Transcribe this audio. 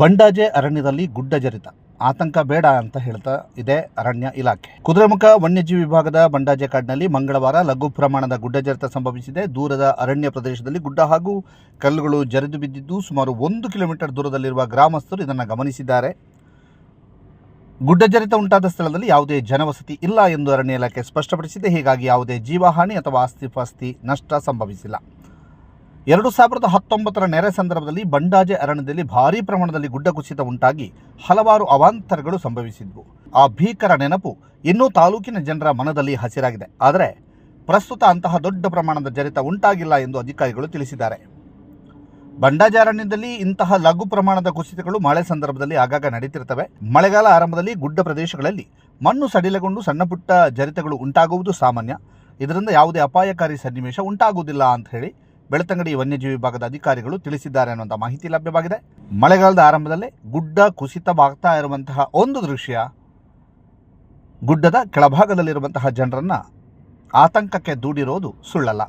ಬಂಡಾಜೆ ಅರಣ್ಯದಲ್ಲಿ ಗುಡ್ಡ ಜರಿತ ಆತಂಕ ಬೇಡ ಅಂತ ಹೇಳ್ತಾ ಇದೆ ಅರಣ್ಯ ಇಲಾಖೆ. ಕುದುರೆಮುಖ ವನ್ಯಜೀವಿ ವಿಭಾಗದ ಬಂಡಾಜೆ ಕಾಡಿನಲ್ಲಿ ಮಂಗಳವಾರ ಲಘು ಪ್ರಮಾಣದ ಗುಡ್ಡ ಜರಿತ ಸಂಭವಿಸಿದೆ. ದೂರದ ಅರಣ್ಯ ಪ್ರದೇಶದಲ್ಲಿ ಗುಡ್ಡ ಹಾಗೂ ಕಲ್ಲುಗಳು ಜರಿದು ಬಿದ್ದಿದ್ದು ಸುಮಾರು 1 ಕಿಲೋಮೀಟರ್ ದೂರದಲ್ಲಿರುವ ಗ್ರಾಮಸ್ಥರು ಇದನ್ನು ಗಮನಿಸಿದ್ದಾರೆ. ಗುಡ್ಡ ಜರಿತ ಉಂಟಾದ ಸ್ಥಳದಲ್ಲಿ ಯಾವುದೇ ಜನವಸತಿ ಇಲ್ಲ ಎಂದು ಅರಣ್ಯ ಇಲಾಖೆ ಸ್ಪಷ್ಟಪಡಿಸಿದೆ. ಹೀಗಾಗಿ ಯಾವುದೇ ಜೀವಹಾನಿ ಅಥವಾ ಆಸ್ತಿ ನಷ್ಟ ಸಂಭವಿಸಿಲ್ಲ. 2019ರ ನೆರೆ ಸಂದರ್ಭದಲ್ಲಿ ಬಂಡಾಜೆ ಅರಣ್ಯದಲ್ಲಿ ಭಾರೀ ಪ್ರಮಾಣದಲ್ಲಿ ಗುಡ್ಡ ಕುಸಿತ ಉಂಟಾಗಿ ಹಲವಾರು ಅವಾಂತರಗಳು ಸಂಭವಿಸಿದ್ವು. ಆ ಭೀಕರ ನೆನಪು ಇನ್ನೂ ತಾಲೂಕಿನ ಜನರ ಮನದಲ್ಲಿ ಹಸಿರಾಗಿದೆ. ಆದರೆ ಪ್ರಸ್ತುತ ಅಂತಹ ದೊಡ್ಡ ಪ್ರಮಾಣದ ಜರಿತ ಉಂಟಾಗಿಲ್ಲ ಎಂದು ಅಧಿಕಾರಿಗಳು ತಿಳಿಸಿದ್ದಾರೆ. ಬಂಡಾಜೆ ಅರಣ್ಯದಲ್ಲಿ ಇಂತಹ ಲಘು ಪ್ರಮಾಣದ ಕುಸಿತಗಳು ಮಳೆ ಸಂದರ್ಭದಲ್ಲಿ ಆಗಾಗ ನಡೀತಿರ್ತವೆ. ಮಳೆಗಾಲ ಆರಂಭದಲ್ಲಿ ಗುಡ್ಡ ಪ್ರದೇಶಗಳಲ್ಲಿ ಮಣ್ಣು ಸಡಿಲಗೊಂಡು ಸಣ್ಣ ಪುಟ್ಟ ಜರಿತಗಳು ಉಂಟಾಗುವುದು ಸಾಮಾನ್ಯ. ಇದರಿಂದ ಯಾವುದೇ ಅಪಾಯಕಾರಿ ಸನ್ನಿವೇಶ ಉಂಟಾಗುವುದಿಲ್ಲ ಅಂತ ಹೇಳಿ ಬೆಳ್ತಂಗಡಿ ವನ್ಯಜೀವಿ ವಿಭಾಗದ ಅಧಿಕಾರಿಗಳು ತಿಳಿಸಿದ್ದಾರೆ ಅನ್ನುವಂಥ ಮಾಹಿತಿ ಲಭ್ಯವಾಗಿದೆ. ಮಳೆಗಾಲದ ಆರಂಭದಲ್ಲೇ ಗುಡ್ಡ ಕುಸಿತವಾಗ್ತಾ ಇರುವಂತಹ ಒಂದು ದೃಶ್ಯ ಗುಡ್ಡದ ಕೆಳಭಾಗದಲ್ಲಿರುವಂತಹ ಜನರನ್ನು ಆತಂಕಕ್ಕೆ ದೂಡಿರೋದು ಸುಳ್ಳಲ್ಲ.